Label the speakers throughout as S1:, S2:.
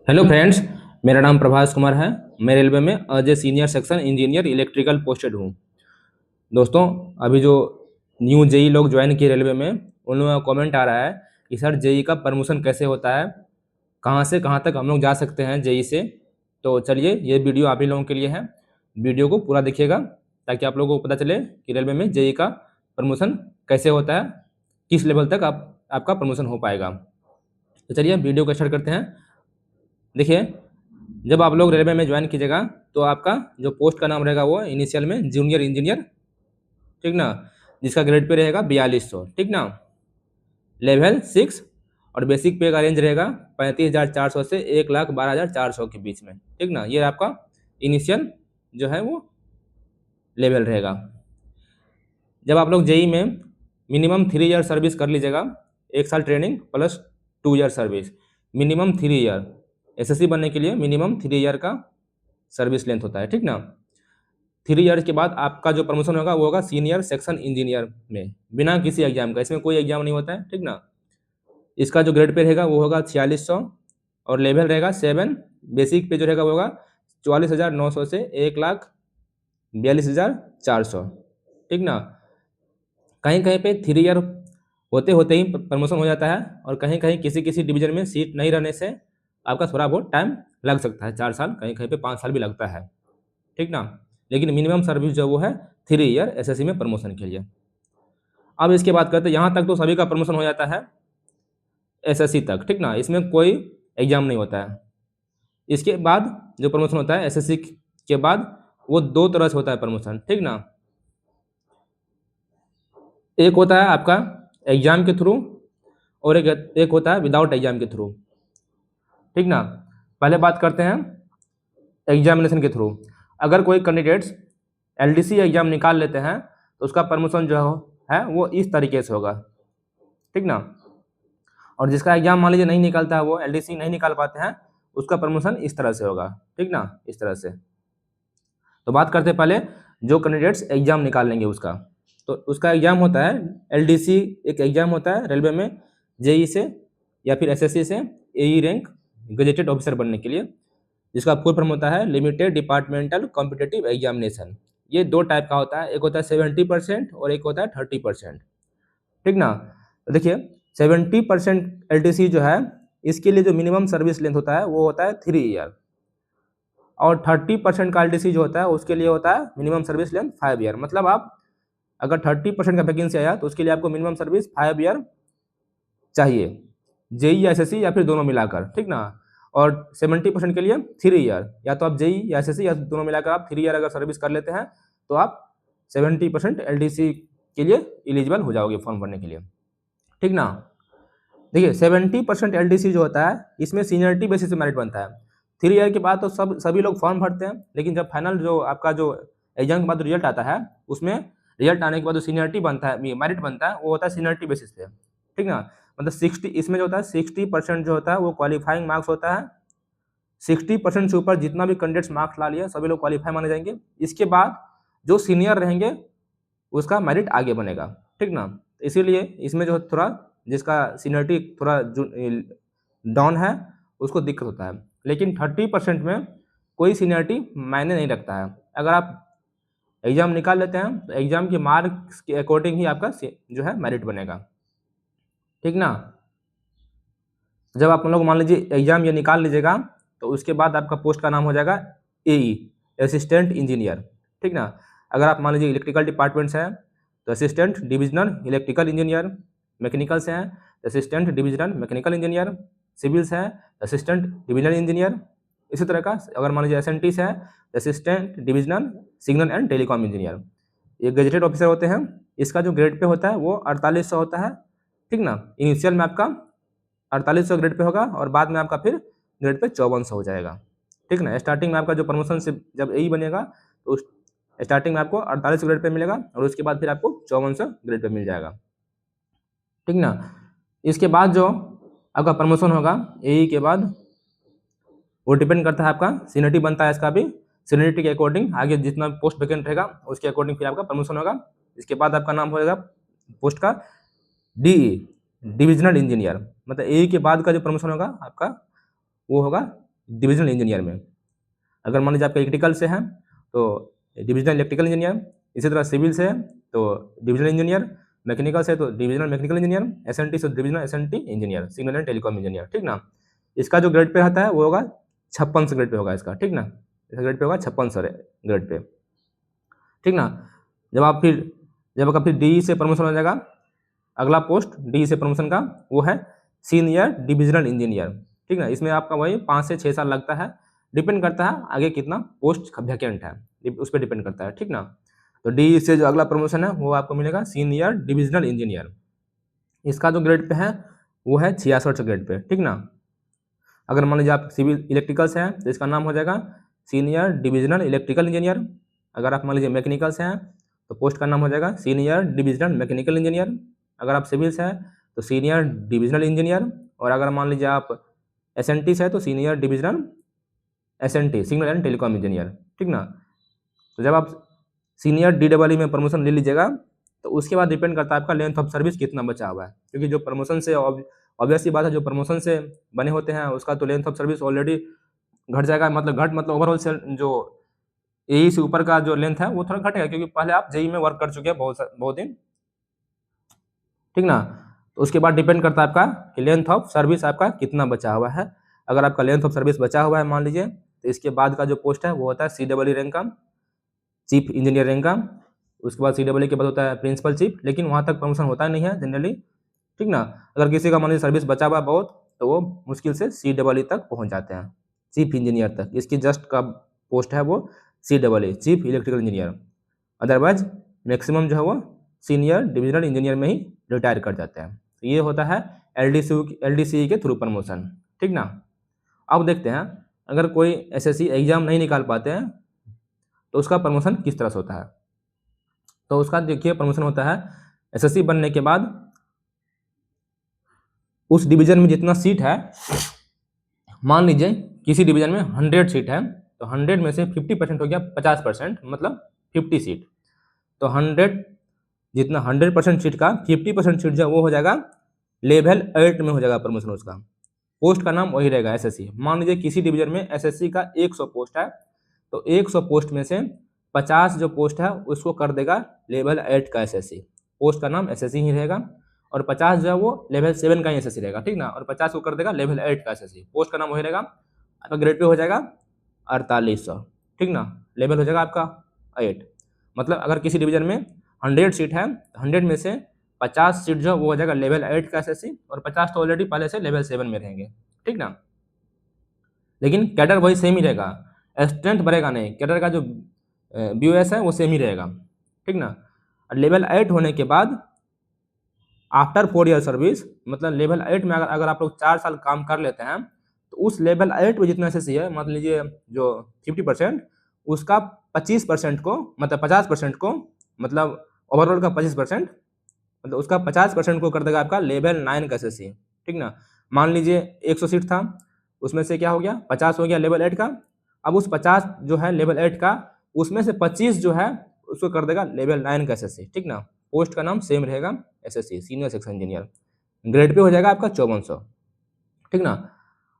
S1: Hello friends. मेरा नाम प्रभास कुमार है। मैं रेलवे में as a senior section engineer electrical posted हूँ। दोस्तों, अभी जो न्यू जेई लोग ज्वाइन किए रेलवे में, उन लोगों का कमेंट आ रहा है कि सर जेई का प्रमोशन कैसे होता है, कहाँ से कहाँ तक हम लोग जा सकते हैं जेई से। तो चलिए, ये वीडियो आप ही लोगों के लिए है। वीडियो को पूरा देखिएगा ताकि आप लोगों को पता चले कि रेलवे में जेई का प्रमोशन कैसे होता है, किस लेवल तक आपका प्रमोशन हो पाएगा। तो चलिए वीडियो को स्टार्ट करते हैं। देखिए, जब आप लोग रेलवे में ज्वाइन कीजिएगा तो आपका जो पोस्ट का नाम रहेगा वो इनिशियल में जूनियर इंजीनियर, ठीक ना, जिसका ग्रेड पे रहेगा 4200, ठीक ना। लेवल 6 और बेसिक पे का रेंज रहेगा 35,400 से 1,12,400 के बीच में, ठीक ना। ये आपका इनिशियल जो है वो लेवल रहेगा। जब आप लोग जेई में मिनिमम 3 ईयर सर्विस कर लीजिएगा, 1 साल training plus 2 year service, minimum 3 year. SSC बनने के लिए मिनिमम 3 ईयर का सर्विस लेंथ होता है, ठीक ना। 3 ईयर के बाद आपका जो प्रमोशन होगा वो होगा सीनियर सेक्शन इंजीनियर में, बिना किसी एग्जाम का। इसमें कोई एग्जाम नहीं होता है, ठीक ना। इसका जो ग्रेड पे रहेगा वो होगा 4600 और लेवल रहेगा 7। बेसिक पे जो रहेगा वो होगा 44,900 से 1,42,400, ठीक ना। कहीं कहीं पे 3 ईयर होते होते ही प्रमोशन हो जाता है, और कहीं कहीं किसी किसी डिवीजन में सीट नहीं रहने से आपका थोड़ा बहुत टाइम लग सकता है, 4 साल, कहीं कहीं पे 5 साल भी लगता है, ठीक ना। लेकिन मिनिमम सर्विस जो वो है 3 ईयर एसएससी में प्रमोशन के लिए। अब इसके बात करते हैं, यहाँ तक तो सभी का प्रमोशन हो जाता है एसएससी तक, ठीक ना। इसमें कोई एग्जाम नहीं होता है। इसके बाद जो प्रमोशन होता है एसएससी के बाद, वो दो तरह से होता है प्रमोशन, ठीक ना। एक होता है आपका एग्जाम के थ्रू, और एक होता है विदाउट एग्जाम के थ्रू, ठीक ना। पहले बात करते हैं एग्जामिनेशन के थ्रू। अगर कोई कैंडिडेट्स एलडीसी एग्जाम निकाल लेते हैं तो उसका प्रमोशन जो है वो इस तरीके से होगा, ठीक ना। और जिसका एग्जाम मान लीजिए नहीं निकलता है, वो एलडीसी नहीं निकाल पाते हैं, उसका प्रमोशन इस तरह से होगा, ठीक ना, इस तरह से। तो बात करते हैं पहले जो कैंडिडेट्स एग्जाम निकाल लेंगे उसका। तो उसका एग्जाम होता है एलडीसी, एक एग्जाम होता है रेलवे में जेई से या फिर एसएससी से एई रैंक गजेटेड ऑफिसर बनने के लिए, जिसका फुल फॉर्म होता है लिमिटेड डिपार्टमेंटल कॉम्पिटिटिव एग्जामिनेशन। ये दो टाइप का होता है, एक होता है 70% और एक होता है 30%, ठीक ना। तो देखिए, 70% एलटीसी जो है, इसके लिए जो मिनिमम सर्विस लेंथ होता है वो होता है 3 ईयर, और 30% का एलटीसी जो होता है उसके लिए होता है मिनिमम सर्विस लेंथ 5 ईयर। मतलब आप अगर 30% का वैकेंसी आया तो उसके लिए आपको मिनिमम सर्विस 5 ईयर चाहिए, जेई या एसएससी या फिर दोनों मिलाकर, ठीक ना। और 70% के लिए 3 ईयर, या तो आप जेई या एसएससी या दोनों मिलाकर आप 3 ईयर अगर सर्विस कर लेते हैं तो आप 70% एलडीसी के लिए एलिजिबल हो जाओगे फॉर्म भरने के लिए, ठीक ना। देखिए, 70% एलडीसी जो होता है इसमें सीनियरिटी बेसिस पे मेरिट बनता है। 3 ईयर के बाद तो सभी लोग फॉर्म भरते हैं, लेकिन जब फाइनल जो आपका जो एग्जाम के बाद रिजल्ट आता है, उसमें रिजल्ट आने के बाद जो सीनियरिटी बनता है, मेरिट बनता है, वो होता है सीनियरिटी बेसिस पे, ठीक ना। मतलब 60, इसमें जो होता है 60% जो होता है वो क्वालिफाइंग मार्क्स होता है। 60% से ऊपर जितना भी कैंडिडेट्स मार्क्स ला लिया सभी लोग क्वालिफाई माने जाएंगे। इसके बाद जो सीनियर रहेंगे उसका मेरिट आगे बनेगा, ठीक ना। इसीलिए इसमें जो थोड़ा जिसका सीनियरिटी थोड़ा डाउन है उसको दिक्कत होता है, लेकिन 30% में कोई सीनियरिटी मायने नहीं रखता है। अगर आप एग्जाम निकाल लेते हैं तो एग्जाम के मार्क्स के अकॉर्डिंग ही आपका जो है मेरिट बनेगा, ठीक ना। जब आप लोग मान लीजिए एग्जाम ये निकाल लीजिएगा तो उसके बाद आपका पोस्ट का नाम हो जाएगा एई, असिस्टेंट इंजीनियर, ठीक ना। अगर आप मान लीजिए इलेक्ट्रिकल डिपार्टमेंट से हैं तो assistant divisional electrical engineer, mechanical से हैं assistant divisional mechanical engineer, civil से हैं असिस्टेंट डिविजनल इंजीनियर। इसी तरह का अगर मान लीजिए एसएनटी से है assistant divisional signal and telecom engineer. ये गजेटेड ऑफिसर होते हैं। इसका जो ग्रेड पे होता है वो 4800 होता है, ठीक ना। इनिशियल में आपका 4800 ग्रेड पे होगा और बाद में आपका फिर ग्रेड पे 5400 हो जाएगा, ठीक ना। स्टार्टिंग में आपका जो प्रमोशन से जब यही बनेगा तो उस स्टार्टिंग में आपको 48 ग्रेड पे मिलेगा और उसके बाद फिर आपको 5400 ग्रेड पे मिल जाएगा, ठीक ना। इसके बाद जो आपका प्रमोशन होगा यही के बाद, वो डिपेंड करता है आपका सीनियरिटी बनता है इसका भी। सीनियरिटी के अकॉर्डिंग आगे जितना पोस्ट वैकेंट रहेगा उसके अकॉर्डिंग फिर आपका प्रमोशन होगा। इसके बाद आपका नाम होगा पोस्ट का डीई, डिविजनल इंजीनियर। मतलब ए के बाद का जो प्रमोशन होगा आपका वो होगा डिविजनल इंजीनियर में। अगर मान लीजिए आपका इलेक्ट्रिकल से है तो डिविजनल इलेक्ट्रिकल इंजीनियर, इसी तरह सिविल से है तो डिविजनल इंजीनियर, मैकेनिकल से तो डिविजनल मैकेनिकल इंजीनियर, एसएनटी से divisional SNT engineer, signal and telecom engineer, ठीक ना। इसका जो ग्रेड पे रहता है वो होगा 56 ग्रेड पे होगा इसका, ठीक ना। इसका ग्रेड पे होगा 56 ग्रेड पे, ठीक ना। जब आपका फिर डी से प्रमोशन हो जाएगा, अगला पोस्ट डी से प्रमोशन का वो है सीनियर डिविजनल इंजीनियर, ठीक ना। इसमें आपका वही 5 से 6 साल लगता है, डिपेंड करता है आगे कितना पोस्ट वैकेंट है, उस पर डिपेंड करता है, ठीक ना। तो डी से जो अगला प्रमोशन है वो आपको मिलेगा सीनियर डिविजनल इंजीनियर। इसका जो ग्रेड पे है वो है 66 ग्रेड पे, ठीक ना। अगर मान लीजिए आप सिविल इलेक्ट्रिकल से हैं तो इसका नाम हो जाएगा सीनियर डिविजनल इलेक्ट्रिकल इंजीनियर। अगर आप मान लीजिए मैकेनिकल से हैं तो पोस्ट का नाम हो जाएगा सीनियर डिविजनल मैकेनिकल इंजीनियर। अगर आप सिविल से हैं तो सीनियर डिविजनल इंजीनियर। और अगर मान लीजिए आप एसएनटी से है तो senior divisional SNT, signal and telecom engineer, ठीक ना। तो जब आप सीनियर डीडब्ल्यू में प्रमोशन ले लीजिएगा तो उसके बाद डिपेंड करता है आपका लेंथ ऑफ सर्विस कितना बचा हुआ है, क्योंकि जो प्रमोशन से ऑब्वियस सी बात है, जो प्रमोशन से बने होते हैं उसका तो लेंथ ऑफ सर्विस ऑलरेडी घट जाएगा, मतलब ओवरऑल से जो एई से ऊपर का जो लेंथ है वो थोड़ा घटेगा, क्योंकि पहले आप जेई में वर्क कर चुके हैं बहुत दिन, ठीक ना। तो उसके बाद डिपेंड करता है आपका कि लेंथ ऑफ सर्विस आपका कितना बचा हुआ है। अगर आपका लेंथ ऑफ सर्विस बचा हुआ है मान लीजिए, तो इसके बाद का जो पोस्ट है वो होता है CEE रैंक का, चीफ इंजीनियर रैंक का। उसके बाद CEE के बाद होता है प्रिंसिपल चीफ, लेकिन वहाँ तक प्रमोशन होता नहीं है जनरली, ठीक ना। अगर किसी का मान लीजिए सर्विस बचा हुआ बहुत तो वो मुश्किल से CEE तक पहुँच जाते हैं, चीफ इंजीनियर तक। इसकी जस्ट का पोस्ट है वो CEE, chief electrical engineer. Otherwise maximum जो है वो सीनियर डिविजनल इंजीनियर में ही रिटायर कर जाते हैं। तो ये होता है LDCE के थ्रू प्रमोशन, ठीक ना। अब देखते हैं अगर कोई SSC एग्जाम नहीं निकाल पाते हैं तो उसका प्रमोशन किस तरह से होता है। तो उसका देखिए प्रमोशन होता है SSC बनने के बाद उस डिवीजन में जितना सीट है, मान लीजिए किसी डिवीजन में 100 सीट है तो 100 में से 50% हो गया 50%, मतलब 50 सीट। तो 100% सीट का 50% सीट जो वो हो जाएगा लेवल 8 में हो जाएगा प्रमोशन उसका। पोस्ट का नाम वही रहेगा SSC। मान लीजिए किसी डिवीजन में SSC का 100 पोस्ट है तो 100 पोस्ट में से 50 जो पोस्ट है उसको कर देगा लेवल 8 का SSC, पोस्ट का नाम SSC ही रहेगा। और 50 जो है वो लेवल 7 का ही SSC रहेगा, ठीक ना। और 50 को कर देगा लेवल 8 का SSC, पोस्ट का नाम वही रहेगा। आपका ग्रेड पे हो जाएगा 4800, ठीक ना। लेवल हो जाएगा आपका 8। मतलब अगर किसी डिवीजन में 100 सीट है, 100 में से 50 सीट जो वो हो जाएगा लेवल 8 का SSC, और 50 तो ऑलरेडी पहले से लेवल 7 में रहेंगे, ठीक ना। लेकिन कैडर वही सेम ही रहेगा, स्ट्रेंथ बढ़ेगा नहीं, कैडर का जो BOS है वो सेम ही रहेगा, ठीक ना। और लेवल 8 होने के बाद आफ्टर 4 ईयर सर्विस, मतलब लेवल 8 में अगर आप लोग 4 साल काम कर लेते हैं तो उस लेवल 8 में जितना SSC है, मान लीजिए जो 50%, उसका 25% को, मतलब 50% को, मतलब ओवरऑल का 25%, मतलब उसका 50% को कर देगा आपका लेवल 9 का SSC, ठीक ना। मान लीजिए 100 सीट था, उसमें से क्या हो गया 50 हो गया लेवल 8 का। अब उस 50 जो है लेवल 8 का, उसमें से 25 जो है उसको कर देगा लेवल 9 का SSC, ठीक ना। पोस्ट का नाम सेम रहेगा SSC, senior section engineer. Grade pay हो जाएगा आपका 5400, ठीक ना।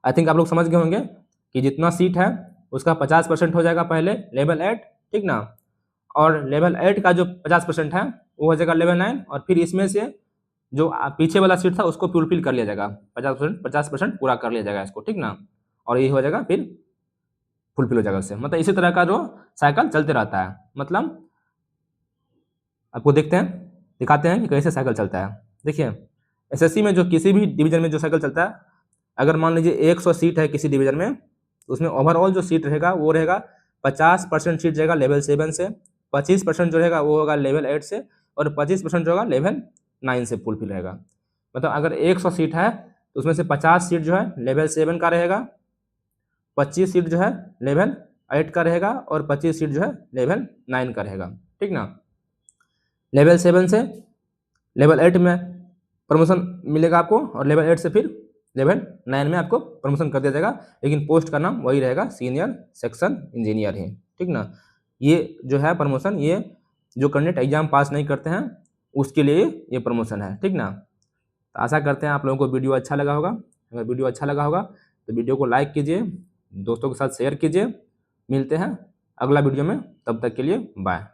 S1: आई थिंक आप लोग समझ गए होंगे कि जितना सीट है उसका 50% हो जाएगा पहले लेवल 8, ठीक ना। और लेवल 8 का जो 50% है वो हो जाएगा लेवल 9, और फिर इसमें से जो पीछे वाला सीट था उसको फुलफिल कर लिया जाएगा, 50% पूरा कर लिया जाएगा इसको, ठीक ना। और ये हो जाएगा फिर फुलफिल हो जाएगा उससे। मतलब इसी तरह का जो साइकिल चलते रहता है। मतलब आपको दिखाते हैं कि कैसे साइकिल चलता है। देखिए SSC में जो किसी भी डिवीजन में जो साइकिल चलता है, अगर मान लीजिए 100 सीट है किसी डिवीजन में, तो उसमें ओवरऑल जो सीट रहेगा वो रहेगा 50% सीट रहेगा लेवल 7 से, 25% जो रहेगा वो होगा लेवल 8 से, और 25% जो होगा लेवल 9 से फुलफिल रहेगा। मतलब अगर 100 सीट है तो उसमें से 50 सीट जो है लेवल 7 का रहेगा, 25 सीट जो है लेवल 8 का रहेगा, और 25 सीट जो है लेवल 9 का रहेगा, ठीक ना। लेवल 7 से लेवल 8 में प्रमोशन मिलेगा आपको, और लेवल 8 से फिर लेवल 9 में आपको प्रमोशन कर दिया जाएगा, लेकिन पोस्ट का नाम वही रहेगा सीनियर सेक्शन इंजीनियर ही, ठीक ना। ये जो है प्रमोशन, ये जो कैंडिडेट एग्जाम पास नहीं करते हैं उसके लिए ये प्रमोशन है, ठीक ना। तो आशा करते हैं आप लोगों को वीडियो अच्छा लगा होगा। अगर वीडियो अच्छा लगा होगा तो वीडियो को लाइक कीजिए, दोस्तों के साथ शेयर कीजिए। मिलते हैं अगला वीडियो में, तब तक के लिए बाय।